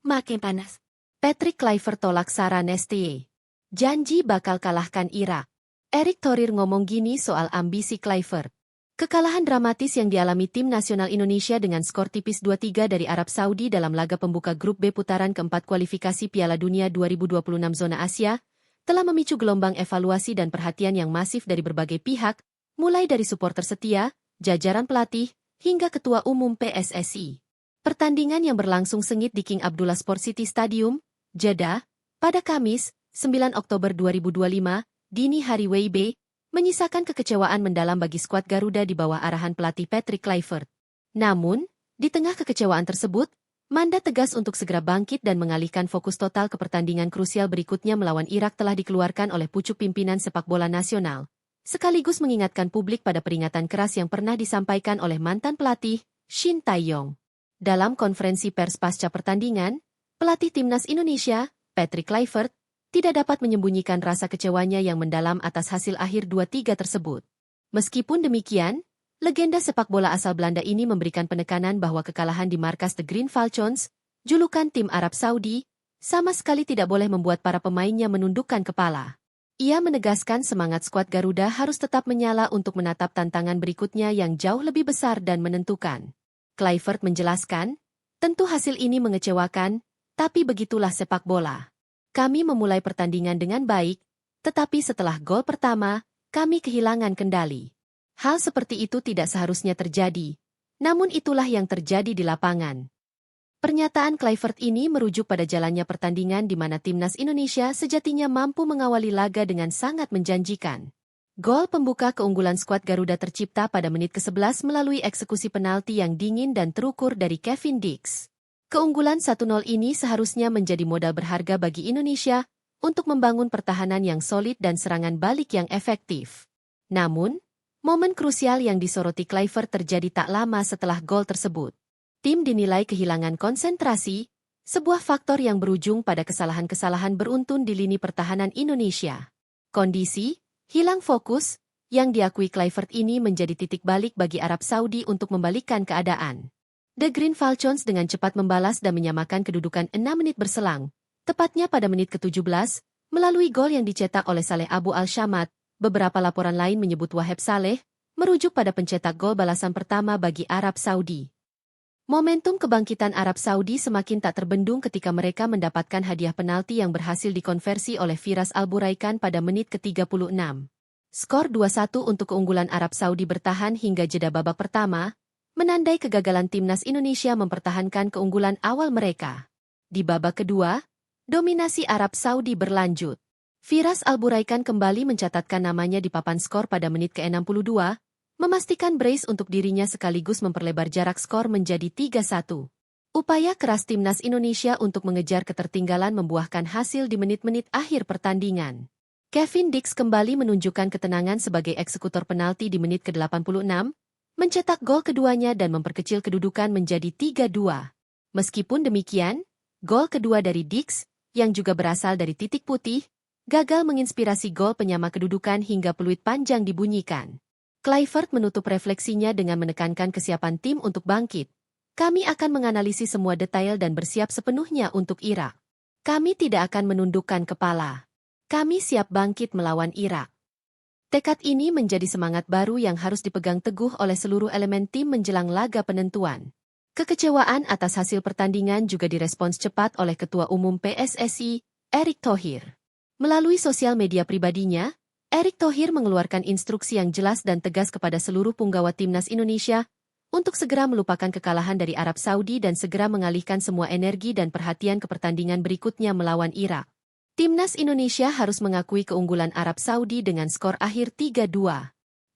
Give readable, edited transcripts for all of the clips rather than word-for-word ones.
Makin panas. Patrick Kluivert tolak saran STY. Janji bakal kalahkan Irak. Erick Thohir ngomong gini soal ambisi Kluivert. Kekalahan dramatis yang dialami tim nasional Indonesia dengan skor tipis 2-3 dari Arab Saudi dalam laga pembuka grup B putaran keempat kualifikasi Piala Dunia 2026 zona Asia, telah memicu gelombang evaluasi dan perhatian yang masif dari berbagai pihak, mulai dari supporter setia, jajaran pelatih, hingga ketua umum PSSI. Pertandingan yang berlangsung sengit di King Abdullah Sport City Stadium, Jeddah, pada Kamis, 9 Oktober 2025, dini hari WIB, menyisakan kekecewaan mendalam bagi skuad Garuda di bawah arahan pelatih Patrick Kluivert. Namun, di tengah kekecewaan tersebut, mandat tegas untuk segera bangkit dan mengalihkan fokus total ke pertandingan krusial berikutnya melawan Irak telah dikeluarkan oleh pucuk pimpinan sepak bola nasional, sekaligus mengingatkan publik pada peringatan keras yang pernah disampaikan oleh mantan pelatih, Shin Tae-yong. Dalam konferensi pers pasca pertandingan, pelatih Timnas Indonesia, Patrick Kluivert, tidak dapat menyembunyikan rasa kecewanya yang mendalam atas hasil akhir 2-3 tersebut. Meskipun demikian, legenda sepak bola asal Belanda ini memberikan penekanan bahwa kekalahan di markas The Green Falcons, julukan tim Arab Saudi, sama sekali tidak boleh membuat para pemainnya menundukkan kepala. Ia menegaskan semangat skuad Garuda harus tetap menyala untuk menatap tantangan berikutnya yang jauh lebih besar dan menentukan. Kluivert menjelaskan, tentu hasil ini mengecewakan, tapi begitulah sepak bola. Kami memulai pertandingan dengan baik, tetapi setelah gol pertama, kami kehilangan kendali. Hal seperti itu tidak seharusnya terjadi, namun itulah yang terjadi di lapangan. Pernyataan Kluivert ini merujuk pada jalannya pertandingan di mana Timnas Indonesia sejatinya mampu mengawali laga dengan sangat menjanjikan. Gol pembuka keunggulan skuad Garuda tercipta pada menit ke-11 melalui eksekusi penalti yang dingin dan terukur dari Kevin Dix. Keunggulan 1-0 ini seharusnya menjadi modal berharga bagi Indonesia untuk membangun pertahanan yang solid dan serangan balik yang efektif. Namun, momen krusial yang disoroti Kluivert terjadi tak lama setelah gol tersebut. Tim dinilai kehilangan konsentrasi, sebuah faktor yang berujung pada kesalahan-kesalahan beruntun di lini pertahanan Indonesia. Kondisi, hilang fokus, yang diakui Kluivert ini menjadi titik balik bagi Arab Saudi untuk membalikkan keadaan. The Green Falcons dengan cepat membalas dan menyamakan kedudukan 6 menit berselang, tepatnya pada menit ke-17, melalui gol yang dicetak oleh Saleh Abu Al-Shamad. Beberapa laporan lain menyebut Wahab Saleh, merujuk pada pencetak gol balasan pertama bagi Arab Saudi. Momentum kebangkitan Arab Saudi semakin tak terbendung ketika mereka mendapatkan hadiah penalti yang berhasil dikonversi oleh Firas Alburaikan pada menit ke-36. Skor 2-1 untuk keunggulan Arab Saudi bertahan hingga jeda babak pertama, menandai kegagalan Timnas Indonesia mempertahankan keunggulan awal mereka. Di babak kedua, dominasi Arab Saudi berlanjut. Firas Alburaikan kembali mencatatkan namanya di papan skor pada menit ke-62, memastikan brace untuk dirinya sekaligus memperlebar jarak skor menjadi 3-1. Upaya keras Timnas Indonesia untuk mengejar ketertinggalan membuahkan hasil di menit-menit akhir pertandingan. Kevin Dix kembali menunjukkan ketenangan sebagai eksekutor penalti di menit ke-86, mencetak gol keduanya dan memperkecil kedudukan menjadi 3-2. Meskipun demikian, gol kedua dari Dix, yang juga berasal dari titik putih, gagal menginspirasi gol penyama kedudukan hingga peluit panjang dibunyikan. Kluivert menutup refleksinya dengan menekankan kesiapan tim untuk bangkit. Kami akan menganalisis semua detail dan bersiap sepenuhnya untuk Irak. Kami tidak akan menundukkan kepala. Kami siap bangkit melawan Irak. Tekad ini menjadi semangat baru yang harus dipegang teguh oleh seluruh elemen tim menjelang laga penentuan. Kekecewaan atas hasil pertandingan juga direspons cepat oleh Ketua Umum PSSI, Erick Thohir. Melalui sosial media pribadinya, Erick Thohir mengeluarkan instruksi yang jelas dan tegas kepada seluruh punggawa Timnas Indonesia untuk segera melupakan kekalahan dari Arab Saudi dan segera mengalihkan semua energi dan perhatian ke pertandingan berikutnya melawan Irak. Timnas Indonesia harus mengakui keunggulan Arab Saudi dengan skor akhir 3-2.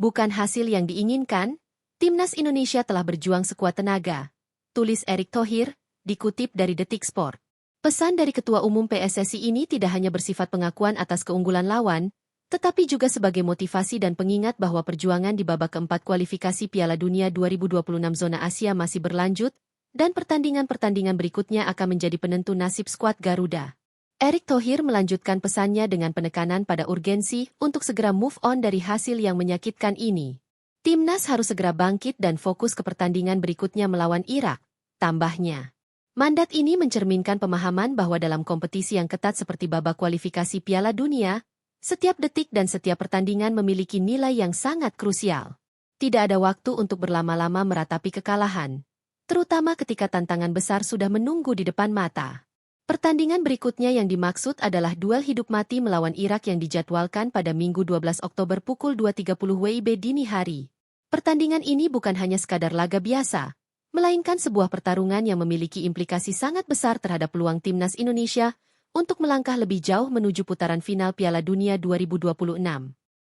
Bukan hasil yang diinginkan, Timnas Indonesia telah berjuang sekuat tenaga, tulis Erick Thohir, dikutip dari Detik Sport. Pesan dari Ketua Umum PSSI ini tidak hanya bersifat pengakuan atas keunggulan lawan, tetapi juga sebagai motivasi dan pengingat bahwa perjuangan di babak keempat kualifikasi Piala Dunia 2026 zona Asia masih berlanjut, dan pertandingan-pertandingan berikutnya akan menjadi penentu nasib skuad Garuda. Erick Thohir melanjutkan pesannya dengan penekanan pada urgensi untuk segera move on dari hasil yang menyakitkan ini. Timnas harus segera bangkit dan fokus ke pertandingan berikutnya melawan Irak, tambahnya. Mandat ini mencerminkan pemahaman bahwa dalam kompetisi yang ketat seperti babak kualifikasi Piala Dunia, setiap detik dan setiap pertandingan memiliki nilai yang sangat krusial. Tidak ada waktu untuk berlama-lama meratapi kekalahan, terutama ketika tantangan besar sudah menunggu di depan mata. Pertandingan berikutnya yang dimaksud adalah duel hidup mati melawan Irak yang dijadwalkan pada Minggu 12 Oktober pukul 2.30 WIB dini hari. Pertandingan ini bukan hanya sekadar laga biasa, melainkan sebuah pertarungan yang memiliki implikasi sangat besar terhadap peluang timnas Indonesia untuk melangkah lebih jauh menuju putaran final Piala Dunia 2026.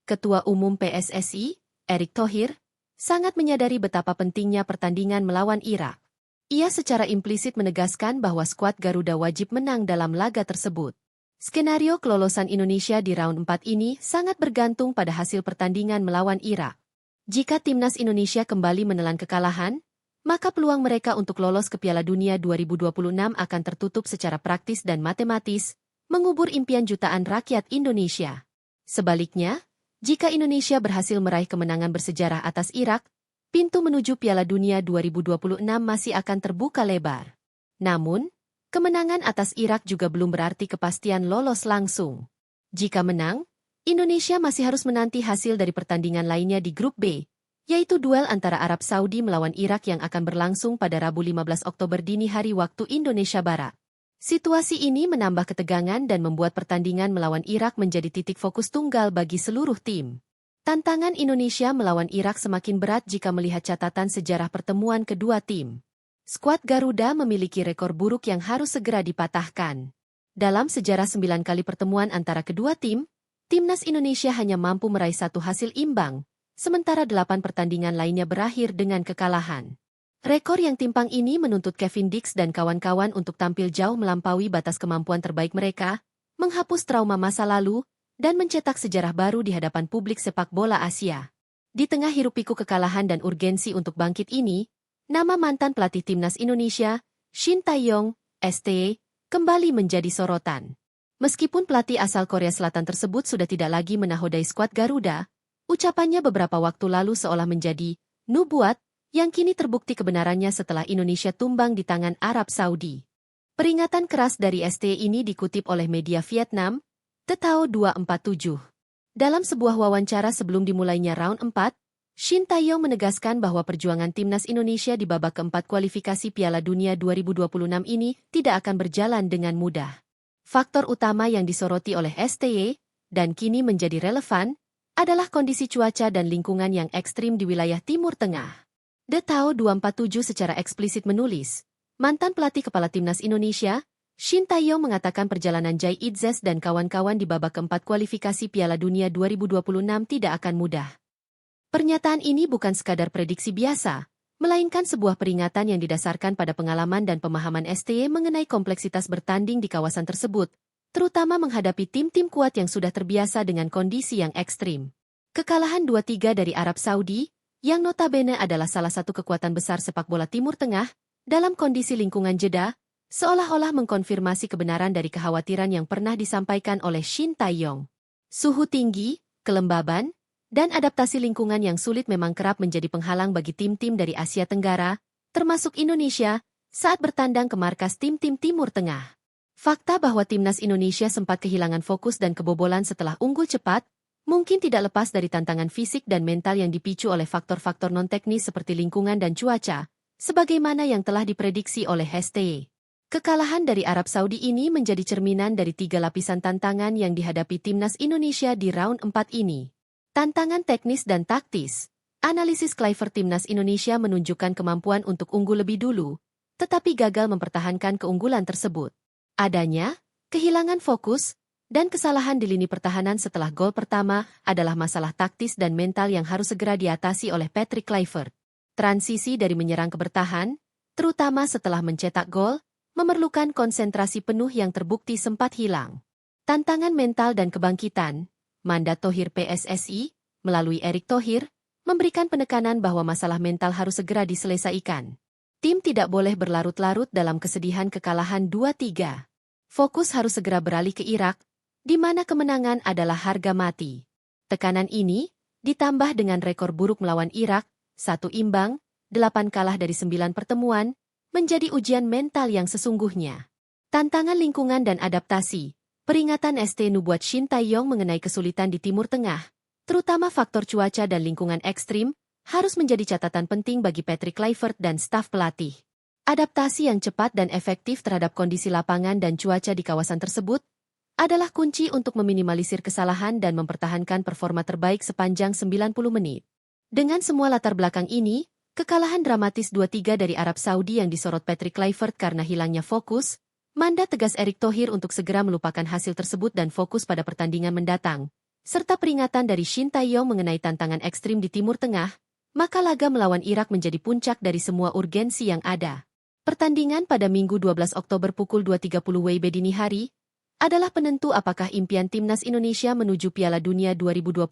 Ketua Umum PSSI, Erick Thohir, sangat menyadari betapa pentingnya pertandingan melawan Irak. Ia secara implisit menegaskan bahwa skuad Garuda wajib menang dalam laga tersebut. Skenario kelolosan Indonesia di round 4 ini sangat bergantung pada hasil pertandingan melawan Irak. Jika timnas Indonesia kembali menelan kekalahan, maka peluang mereka untuk lolos ke Piala Dunia 2026 akan tertutup secara praktis dan matematis, mengubur impian jutaan rakyat Indonesia. Sebaliknya, jika Indonesia berhasil meraih kemenangan bersejarah atas Irak, pintu menuju Piala Dunia 2026 masih akan terbuka lebar. Namun, kemenangan atas Irak juga belum berarti kepastian lolos langsung. Jika menang, Indonesia masih harus menanti hasil dari pertandingan lainnya di Grup B, yaitu duel antara Arab Saudi melawan Irak yang akan berlangsung pada Rabu 15 Oktober dini hari waktu Indonesia Barat. Situasi ini menambah ketegangan dan membuat pertandingan melawan Irak menjadi titik fokus tunggal bagi seluruh tim. Tantangan Indonesia melawan Irak semakin berat jika melihat catatan sejarah pertemuan kedua tim. Skuad Garuda memiliki rekor buruk yang harus segera dipatahkan. Dalam sejarah 9 kali pertemuan antara kedua tim, timnas Indonesia hanya mampu meraih satu hasil imbang, sementara 8 pertandingan lainnya berakhir dengan kekalahan. Rekor yang timpang ini menuntut Kevin Dix dan kawan-kawan untuk tampil jauh melampaui batas kemampuan terbaik mereka, menghapus trauma masa lalu, dan mencetak sejarah baru di hadapan publik sepak bola Asia. Di tengah hiruk-pikuk kekalahan dan urgensi untuk bangkit ini, nama mantan pelatih timnas Indonesia, Shin Tae-yong, ST, kembali menjadi sorotan. Meskipun pelatih asal Korea Selatan tersebut sudah tidak lagi menahodai skuad Garuda, ucapannya beberapa waktu lalu seolah menjadi nubuat yang kini terbukti kebenarannya setelah Indonesia tumbang di tangan Arab Saudi. Peringatan keras dari ST ini dikutip oleh media Vietnam, Tetao 247. Dalam sebuah wawancara sebelum dimulainya round 4, Shin Tae-yong menegaskan bahwa perjuangan timnas Indonesia di babak keempat kualifikasi Piala Dunia 2026 ini tidak akan berjalan dengan mudah. Faktor utama yang disoroti oleh STY, dan kini menjadi relevan, adalah kondisi cuaca dan lingkungan yang ekstrim di wilayah Timur Tengah. Tetao 247 secara eksplisit menulis, mantan pelatih kepala timnas Indonesia, Shin Tae-yong mengatakan perjalanan Jai Itzes dan kawan-kawan di babak keempat kualifikasi Piala Dunia 2026 tidak akan mudah. Pernyataan ini bukan sekadar prediksi biasa, melainkan sebuah peringatan yang didasarkan pada pengalaman dan pemahaman STY mengenai kompleksitas bertanding di kawasan tersebut, terutama menghadapi tim-tim kuat yang sudah terbiasa dengan kondisi yang ekstrim. Kekalahan 2-3 dari Arab Saudi, yang notabene adalah salah satu kekuatan besar sepak bola Timur Tengah, dalam kondisi lingkungan jeda, seolah-olah mengkonfirmasi kebenaran dari kekhawatiran yang pernah disampaikan oleh Shin Tae-yong. Suhu tinggi, kelembaban, dan adaptasi lingkungan yang sulit memang kerap menjadi penghalang bagi tim-tim dari Asia Tenggara, termasuk Indonesia, saat bertandang ke markas tim-tim Timur Tengah. Fakta bahwa timnas Indonesia sempat kehilangan fokus dan kebobolan setelah unggul cepat, mungkin tidak lepas dari tantangan fisik dan mental yang dipicu oleh faktor-faktor non-teknis seperti lingkungan dan cuaca, sebagaimana yang telah diprediksi oleh STY. Kekalahan dari Arab Saudi ini menjadi cerminan dari 3 lapisan tantangan yang dihadapi timnas Indonesia di round 4 ini. Tantangan teknis dan taktis. Analisis Kluivert timnas Indonesia menunjukkan kemampuan untuk unggul lebih dulu, tetapi gagal mempertahankan keunggulan tersebut. Adanya, kehilangan fokus, dan kesalahan di lini pertahanan setelah gol pertama adalah masalah taktis dan mental yang harus segera diatasi oleh Patrick Kluivert. Transisi dari menyerang ke bertahan, terutama setelah mencetak gol, memerlukan konsentrasi penuh yang terbukti sempat hilang. Tantangan mental dan kebangkitan, mandat Thohir PSSI, melalui Erick Thohir, memberikan penekanan bahwa masalah mental harus segera diselesaikan. Tim tidak boleh berlarut-larut dalam kesedihan kekalahan 2-3. Fokus harus segera beralih ke Irak, di mana kemenangan adalah harga mati. Tekanan ini, ditambah dengan rekor buruk melawan Irak, 1 imbang, 8 kalah dari 9 pertemuan, menjadi ujian mental yang sesungguhnya. Tantangan lingkungan dan adaptasi. Peringatan ST buat Shin Tae-yong mengenai kesulitan di Timur Tengah, terutama faktor cuaca dan lingkungan ekstrim, harus menjadi catatan penting bagi Patrick Kluivert dan staf pelatih. Adaptasi yang cepat dan efektif terhadap kondisi lapangan dan cuaca di kawasan tersebut adalah kunci untuk meminimalisir kesalahan dan mempertahankan performa terbaik sepanjang 90 menit. Dengan semua latar belakang ini, kekalahan dramatis 2-3 dari Arab Saudi yang disorot Patrick Kluivert karena hilangnya fokus, mandat tegas Erick Thohir untuk segera melupakan hasil tersebut dan fokus pada pertandingan mendatang, serta peringatan dari Shin Tae-yong mengenai tantangan ekstrim di Timur Tengah, maka laga melawan Irak menjadi puncak dari semua urgensi yang ada. Pertandingan pada Minggu 12 Oktober pukul 2.30 WIB dini hari adalah penentu apakah impian Timnas Indonesia menuju Piala Dunia 2026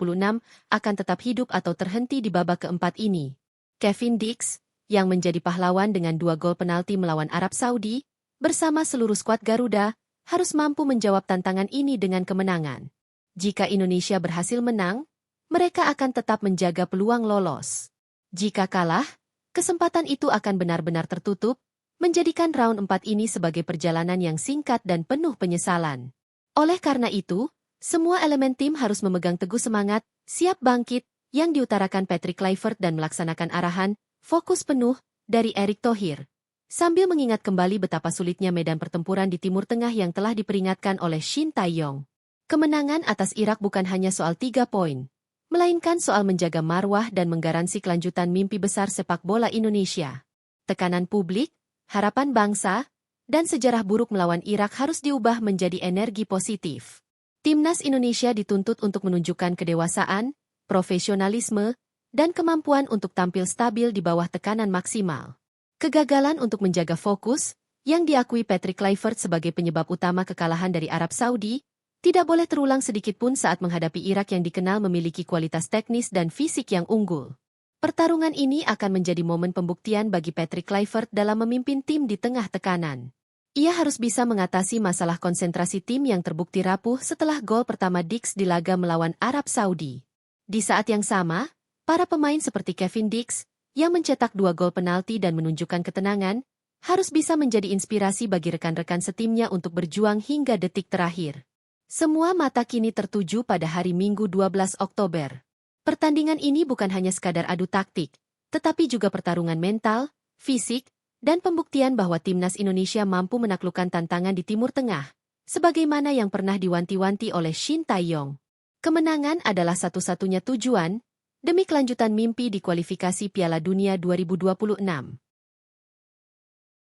akan tetap hidup atau terhenti di babak keempat ini. Kevin Dix, yang menjadi pahlawan dengan 2 gol penalti melawan Arab Saudi, bersama seluruh skuad Garuda, harus mampu menjawab tantangan ini dengan kemenangan. Jika Indonesia berhasil menang, mereka akan tetap menjaga peluang lolos. Jika kalah, kesempatan itu akan benar-benar tertutup, menjadikan round 4 ini sebagai perjalanan yang singkat dan penuh penyesalan. Oleh karena itu, semua elemen tim harus memegang teguh semangat, siap bangkit, yang diutarakan Patrick Kluivert dan melaksanakan arahan, fokus penuh, dari Erick Thohir. Sambil mengingat kembali betapa sulitnya medan pertempuran di Timur Tengah yang telah diperingatkan oleh Shin Tae-yong. Kemenangan atas Irak bukan hanya soal 3 poin, melainkan soal menjaga marwah dan menggaransi kelanjutan mimpi besar sepak bola Indonesia. Tekanan publik, harapan bangsa, dan sejarah buruk melawan Irak harus diubah menjadi energi positif. Timnas Indonesia dituntut untuk menunjukkan kedewasaan, profesionalisme, dan kemampuan untuk tampil stabil di bawah tekanan maksimal. Kegagalan untuk menjaga fokus, yang diakui Patrick Kluivert sebagai penyebab utama kekalahan dari Arab Saudi, tidak boleh terulang sedikitpun saat menghadapi Irak yang dikenal memiliki kualitas teknis dan fisik yang unggul. Pertarungan ini akan menjadi momen pembuktian bagi Patrick Kluivert dalam memimpin tim di tengah tekanan. Ia harus bisa mengatasi masalah konsentrasi tim yang terbukti rapuh setelah gol pertama Dix di laga melawan Arab Saudi. Di saat yang sama, para pemain seperti Kevin Dix, yang mencetak 2 gol penalti dan menunjukkan ketenangan, harus bisa menjadi inspirasi bagi rekan-rekan setimnya untuk berjuang hingga detik terakhir. Semua mata kini tertuju pada hari Minggu 12 Oktober. Pertandingan ini bukan hanya sekadar adu taktik, tetapi juga pertarungan mental, fisik, dan pembuktian bahwa Timnas Indonesia mampu menaklukkan tantangan di Timur Tengah, sebagaimana yang pernah diwanti-wanti oleh Shin Tae-yong. Kemenangan adalah satu-satunya tujuan, demi kelanjutan mimpi di kualifikasi Piala Dunia 2026.